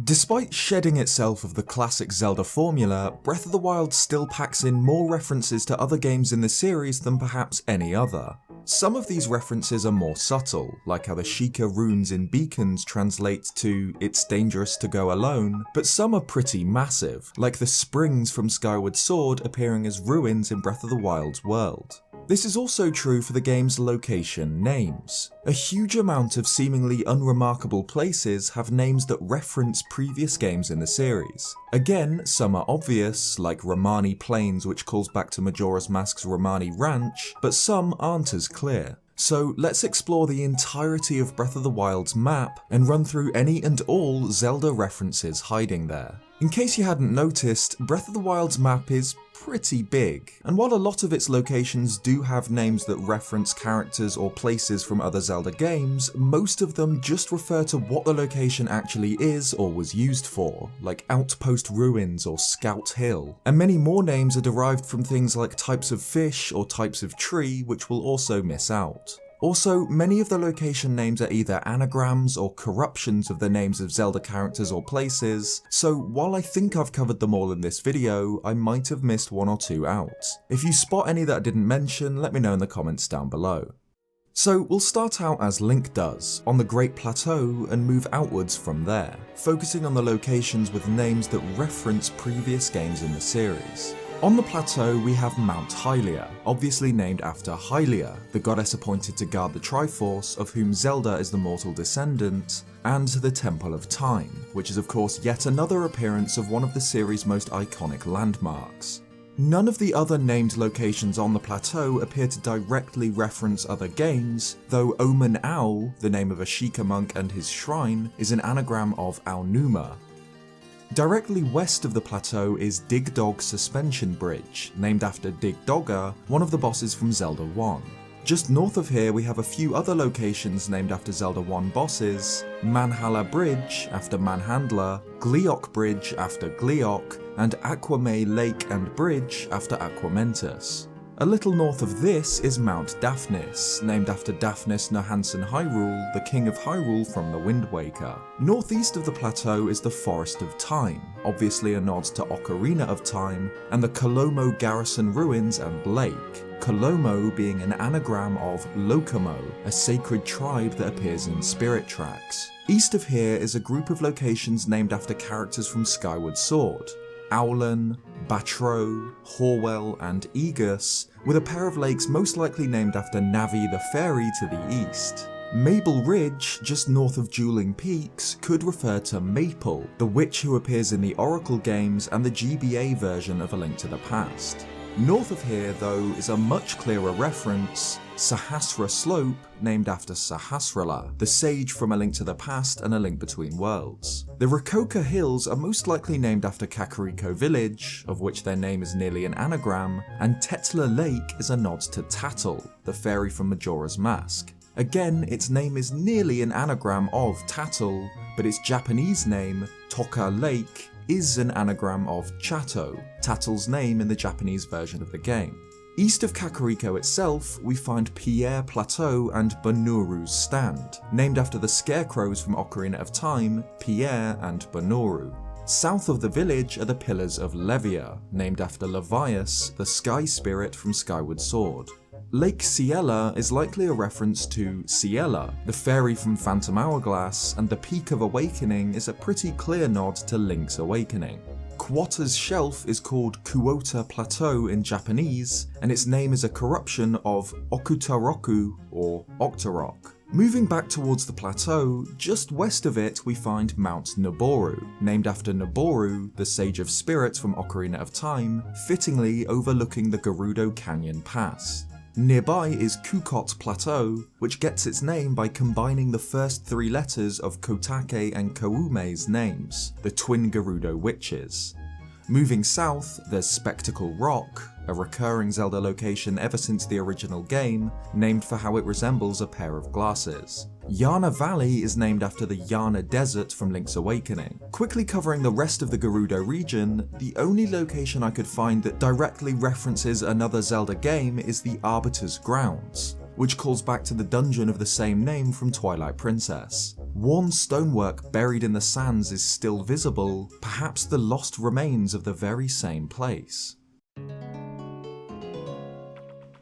Despite shedding itself of the classic Zelda formula, Breath of the Wild still packs in more references to other games in the series than perhaps any other. Some of these references are more subtle, like how the Sheikah runes in beacons translate to "it's dangerous to go alone," but some are pretty massive, like the springs from Skyward Sword appearing as ruins in Breath of the Wild's world. This is also true for the game's location names. A huge amount of seemingly unremarkable places have names that reference previous games in the series. Again, some are obvious, like Romani Plains, which calls back to Majora's Mask's Romani Ranch, but some aren't as clear. So let's explore the entirety of Breath of the Wild's map and run through any and all Zelda references hiding there. In case you hadn't noticed, Breath of the Wild's map is pretty big, and while a lot of its locations do have names that reference characters or places from other Zelda games, most of them just refer to what the location actually is or was used for, like Outpost Ruins or Scout Hill, and many more names are derived from things like types of fish or types of tree, which we'll also miss out. Also, many of the location names are either anagrams or corruptions of the names of Zelda characters or places, so while I think I've covered them all in this video, I might have missed one or two out. If you spot any that I didn't mention, let me know in the comments down below. So we'll start out as Link does, on the Great Plateau, and move outwards from there, focusing on the locations with names that reference previous games in the series. On the plateau we have Mount Hylia, obviously named after Hylia, the goddess appointed to guard the Triforce, of whom Zelda is the mortal descendant, and the Temple of Time, which is of course yet another appearance of one of the series' most iconic landmarks. None of the other named locations on the plateau appear to directly reference other games, though Omen Owl, the name of a Sheikah monk and his shrine, is an anagram of Aonuma. Directly west of the plateau is Dig Dog Suspension Bridge, named after Dig Dogger, one of the bosses from Zelda 1. Just north of here we have a few other locations named after Zelda 1 bosses: Manhala Bridge after Manhandla, Gleeok Bridge after Gleeok, and Aquamay Lake and Bridge after Aquamentus. A little north of this is Mount Daphnis, named after Daphnis Nohansen Hyrule, the king of Hyrule from the Wind Waker. Northeast of the plateau is the Forest of Time, obviously a nod to Ocarina of Time, and the Kolomo Garrison Ruins and Lake, Kolomo being an anagram of Lokomo, a sacred tribe that appears in Spirit Tracks. East of here is a group of locations named after characters from Skyward Sword: Owlan, Batro, Horwell, and Aegis, with a pair of lakes most likely named after Navi the Fairy to the east. Mabel Ridge, just north of Dueling Peaks, could refer to Maple, the witch who appears in the Oracle games and the GBA version of A Link to the Past. North of here, though, is a much clearer reference: Sahasra Slope, named after Sahasrahla, the sage from A Link to the Past and A Link Between Worlds. The Rakoka Hills are most likely named after Kakariko Village, of which their name is nearly an anagram, and Tetla Lake is a nod to Tattle, the fairy from Majora's Mask. Again, its name is nearly an anagram of Tattle, but its Japanese name, Toka Lake, is an anagram of Chato, Tattle's name in the Japanese version of the game. East of Kakariko itself, we find Pierre Plateau and Bonuru's Stand, named after the scarecrows from Ocarina of Time, Pierre and Bonuru. South of the village are the Pillars of Levia, named after Levias, the sky spirit from Skyward Sword. Lake Ciela is likely a reference to Ciela, the fairy from Phantom Hourglass, and the Peak of Awakening is a pretty clear nod to Link's Awakening. Quatta's Shelf is called Kuota Plateau in Japanese, and its name is a corruption of Okutaroku or Octorok. Moving back towards the plateau, just west of it we find Mount Naboru, named after Naboru, the Sage of Spirits from Ocarina of Time, fittingly overlooking the Gerudo Canyon Pass. Nearby is Kukot Plateau, which gets its name by combining the first three letters of Kotake and Koume's names, the twin Gerudo witches. Moving south, there's Spectacle Rock, a recurring Zelda location ever since the original game, named for how it resembles a pair of glasses. Yana Valley is named after the Yana Desert from Link's Awakening. Quickly covering the rest of the Gerudo region, the only location I could find that directly references another Zelda game is the Arbiter's Grounds, which calls back to the dungeon of the same name from Twilight Princess. Worn stonework buried in the sands is still visible, perhaps the lost remains of the very same place.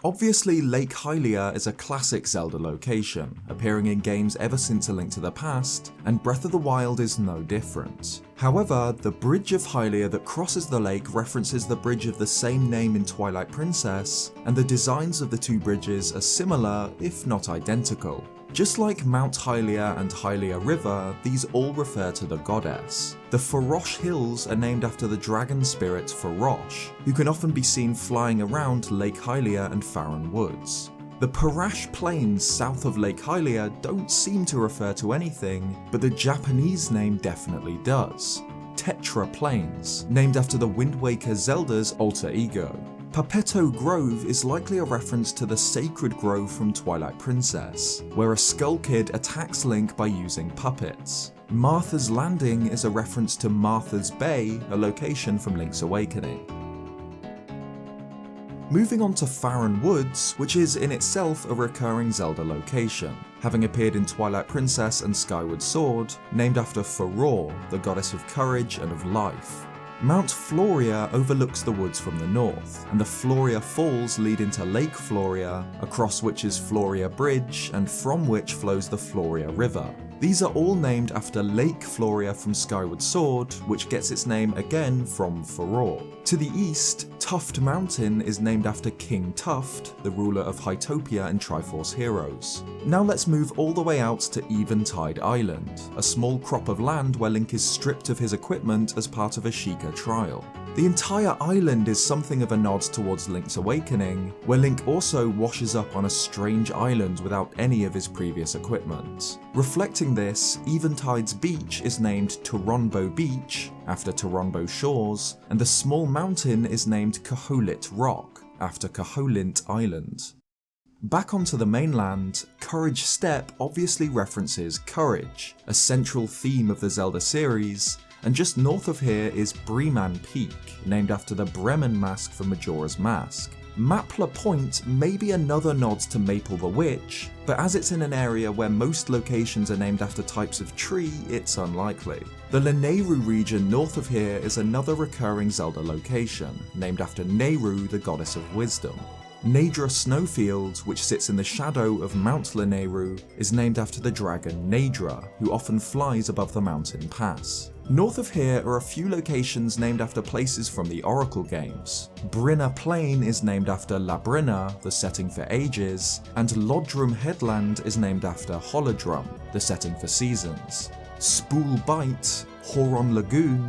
Obviously, Lake Hylia is a classic Zelda location, appearing in games ever since A Link to the Past, and Breath of the Wild is no different. However, the bridge of Hylia that crosses the lake references the bridge of the same name in Twilight Princess, and the designs of the two bridges are similar, if not identical. Just like Mount Hylia and Hylia River, these all refer to the goddess. The Farosh Hills are named after the dragon spirit Farosh, who can often be seen flying around Lake Hylia and Farron Woods. The Romani Plains south of Lake Hylia don't seem to refer to anything, but the Japanese name definitely does. Tetra Plains, named after the Wind Waker Zelda's alter ego. Plateau Grove is likely a reference to the Sacred Grove from Twilight Princess, where a Skull Kid attacks Link by using puppets. Martha's Landing is a reference to Martha's Bay, a location from Link's Awakening. Moving on to Farron Woods, which is in itself a recurring Zelda location, having appeared in Twilight Princess and Skyward Sword, named after Farore, the goddess of courage and of life. Mount Floria overlooks the woods from the north, and the Floria Falls lead into Lake Floria, across which is Floria Bridge, and from which flows the Floria River. These are all named after Lake Floria from Skyward Sword, which gets its name again from Farore. To the east, Tuft Mountain is named after King Tuft, the ruler of Hytopia and Triforce Heroes. Now let's move all the way out to Eventide Island, a small crop of land where Link is stripped of his equipment as part of a Sheikah trial. The entire island is something of a nod towards Link's Awakening, where Link also washes up on a strange island without any of his previous equipment. Reflecting this, Eventide's beach is named Turonbo Beach, after Turonbo Shores, and the small mountain is named Koholint Rock, after Koholint Island. Back onto the mainland, Courage Step obviously references courage, a central theme of the Zelda series, and just north of here is Breman Peak, named after the Bremen mask from Majora's Mask. Mapler Point may be another nod to Maple the Witch, but as it's in an area where most locations are named after types of tree, it's unlikely. The Lanayru region north of here is another recurring Zelda location, named after Nehru, the goddess of wisdom. Nadra Snowfield, which sits in the shadow of Mount Lanayru, is named after the dragon Nadra, who often flies above the mountain pass. North of here are a few locations named after places from the Oracle games. Brinna Plain is named after Labrynna, the setting for ages, and Lodrum Headland is named after Holodrum, the setting for seasons. Spool Bight, Horon Lagoon,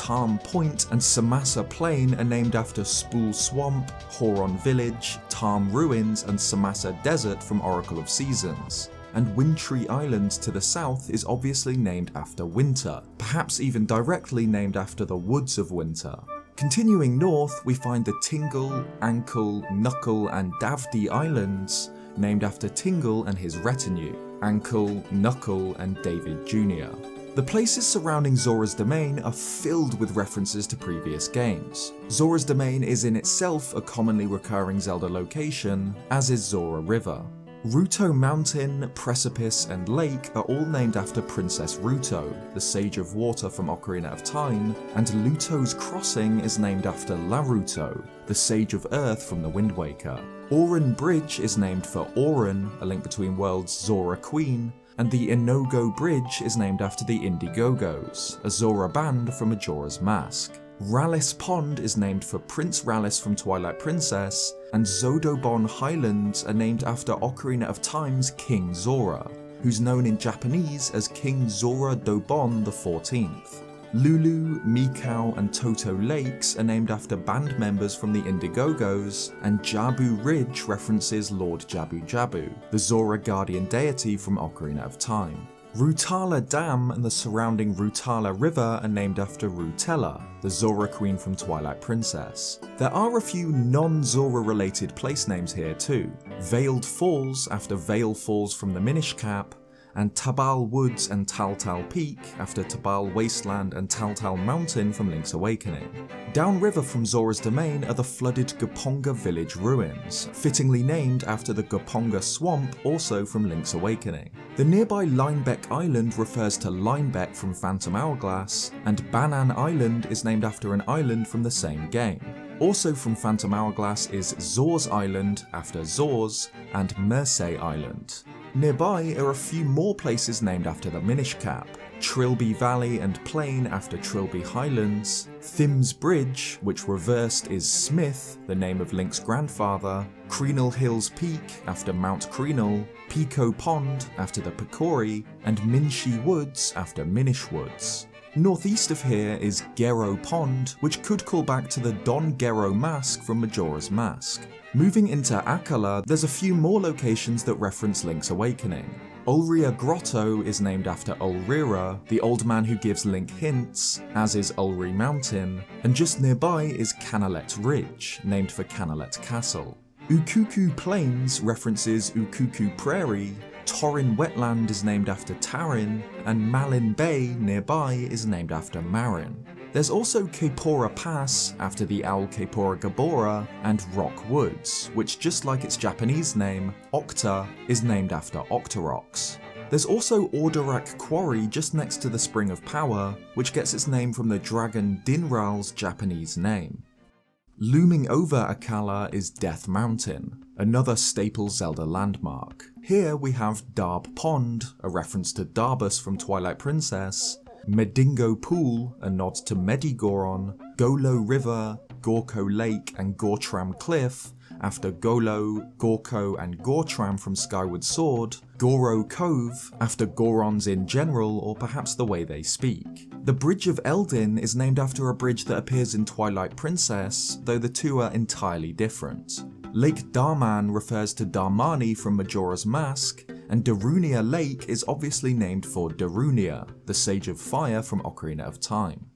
Tarm Point and Samasa Plain are named after Spool Swamp, Horon Village, Tarm Ruins and Samasa Desert from Oracle of Seasons. And Wintry Island to the south is obviously named after winter, perhaps even directly named after the Woods of Winter. Continuing north, we find the Tingle, Ankle, Knuckle and Davdi Islands, named after Tingle and his retinue, Ankle, Knuckle and David Jr. The places surrounding Zora's Domain are filled with references to previous games. Zora's Domain is in itself a commonly recurring Zelda location, as is Zora River. Rito Mountain, Precipice and Lake are all named after Princess Ruto, the Sage of Water from Ocarina of Time, and Luto's Crossing is named after Laruto, the Sage of Earth from the Wind Waker. Auron Bridge is named for Auron, a link between worlds Zora Queen, and the Inogo Bridge is named after the Indigogos, a Zora band from Majora's Mask. Rallis Pond is named for Prince Rallis from Twilight Princess, and Zodobon Highlands are named after Ocarina of Time's King Zora, who's known in Japanese as King Zora Dobon XIV. Lulu, Mikau and Toto Lakes are named after band members from the Indigogos, and Jabu Ridge references Lord Jabu Jabu, the Zora guardian deity from Ocarina of Time. Rutala Dam and the surrounding Rutala River are named after Rutella, the Zora Queen from Twilight Princess. There are a few non-Zora related place names here too. Veiled Falls after Veil Falls from the Minish Cap, and Tabal Woods and Taltal Peak after Tabal Wasteland and Taltal Mountain from Link's Awakening. Downriver from Zora's Domain are the flooded Goponga village ruins, fittingly named after the Goponga Swamp also from Link's Awakening. The nearby Linebeck Island refers to Linebeck from Phantom Hourglass, and Banan Island is named after an island from the same game. Also from Phantom Hourglass is Zor's Island after Zor's, and Mersey Island. Nearby are a few more places named after the Minish Cap. Trilby Valley and Plain after Trilby Highlands, Thim's Bridge, which reversed is Smith, the name of Link's grandfather, Creenall Hills Peak after Mount Creenall, Pico Pond after the Kokiri, and Minshi Woods after Minish Woods. Northeast of here is Gero Pond, which could call back to the Don Gero mask from Majora's Mask. Moving into Akala, there's a few more locations that reference Link's awakening. Ulria Grotto is named after Ulrira, the old man who gives Link hints, as is Ulri Mountain, and just nearby is Canalet Ridge, named for Canalet Castle. Ukuku Plains references Ukuku Prairie, Torin Wetland is named after Tarin, and Malin Bay nearby is named after Marin. There's also Kaepora Pass after the owl Kaepora Gabora, and Rock Woods, which just like its Japanese name, Octa, is named after Octoroks. There's also Ordorak Quarry just next to the Spring of Power, which gets its name from the dragon Dinral's Japanese name. Looming over Akala is Death Mountain, another staple Zelda landmark. Here we have Darb Pond, a reference to Darbus from Twilight Princess, Medingo Pool, a nod to Medigoron, Golo River, Gorko Lake and Gortram Cliff, after Golo, Gorko and Gortram from Skyward Sword, Goro Cove, after Gorons in general or perhaps the way they speak. The Bridge of Eldin is named after a bridge that appears in Twilight Princess, though the two are entirely different. Lake Darman refers to Darmani from Majora's Mask, and Darunia Lake is obviously named for Darunia, the Sage of Fire from Ocarina of Time.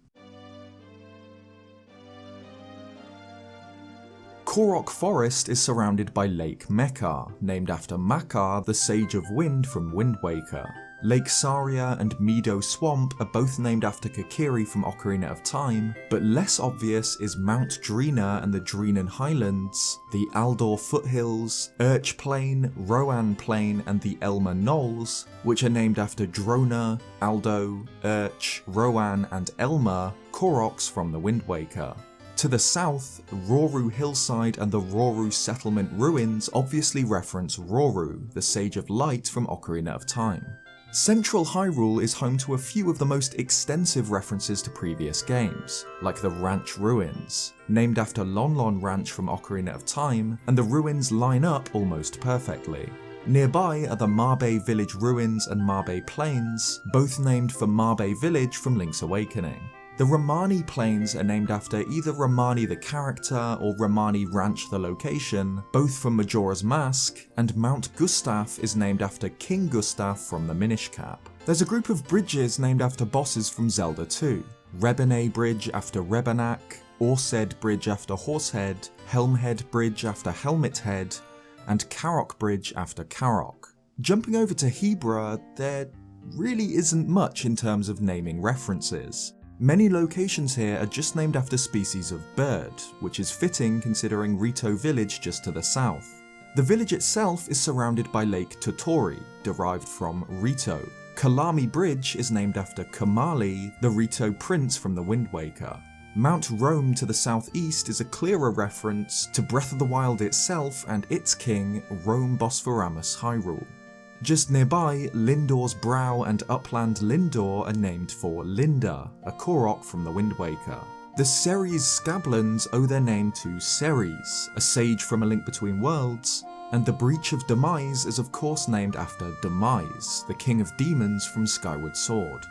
Korok Forest is surrounded by Lake Mekar, named after Makar, the Sage of Wind from Wind Waker. Lake Saria and Meadow Swamp are both named after Kokiri from Ocarina of Time, but less obvious is Mount Drina and the Drinan Highlands, the Aldor Foothills, Urch Plain, Roan Plain and the Elma Knolls, which are named after Drona, Aldo, Urch, Roan and Elma, Koroks from the Wind Waker. To the south, Roru Hillside and the Roru Settlement Ruins obviously reference Roru, the Sage of Light from Ocarina of Time. Central Hyrule is home to a few of the most extensive references to previous games, like the Ranch Ruins, named after Lon Lon Ranch from Ocarina of Time, and the ruins line up almost perfectly. Nearby are the Mabe Village Ruins and Mabe Plains, both named for Mabe Village from Link's Awakening. The Romani Plains are named after either Romani the character or Romani Ranch the location, both from Majora's Mask, and Mount Gustaf is named after King Gustaf from the Minish Cap. There's a group of bridges named after bosses from Zelda 2. Rebene Bridge after Rebenak, Orsed Bridge after Horsehead, Helmhead Bridge after Helmet Head, and Karok Bridge after Karok. Jumping over to Hebra, there really isn't much in terms of naming references. Many locations here are just named after species of bird, which is fitting considering Rito village just to the south. The village itself is surrounded by Lake Totori, derived from Rito. Kalami Bridge is named after Kamali, the Rito prince from the Wind Waker. Mount Rome to the southeast is a clearer reference to Breath of the Wild itself and its king, Rome Bosphoramus Hyrule. Just nearby, Lindor's Brow and Upland Lindor are named for Linda, a Korok from the Wind Waker. The Ceres Scablands owe their name to Ceres, a sage from A Link Between Worlds, and the Breach of Demise is of course named after Demise, the king of demons from Skyward Sword.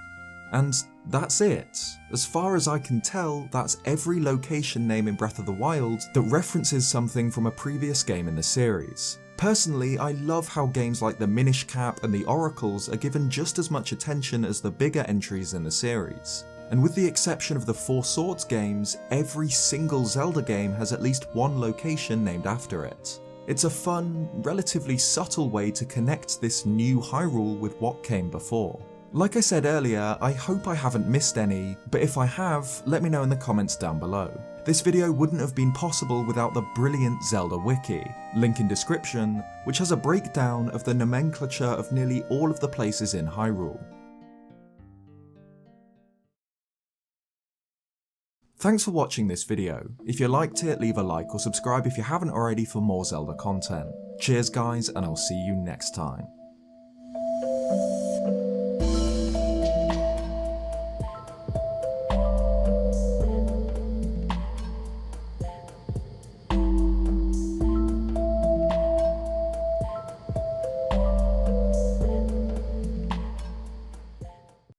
And that's it. As far as I can tell, that's every location name in Breath of the Wild that references something from a previous game in the series. Personally, I love how games like the Minish Cap and the Oracles are given just as much attention as the bigger entries in the series. And with the exception of the Four Swords games, every single Zelda game has at least one location named after it. It's a fun, relatively subtle way to connect this new Hyrule with what came before. Like I said earlier, I hope I haven't missed any, but if I have, let me know in the comments down below. This video wouldn't have been possible without the brilliant Zelda wiki, link in description, which has a breakdown of the nomenclature of nearly all of the places in Hyrule. Thanks for watching this video. If you liked it, leave a like or subscribe if you haven't already for more Zelda content. Cheers guys, and I'll see you next time.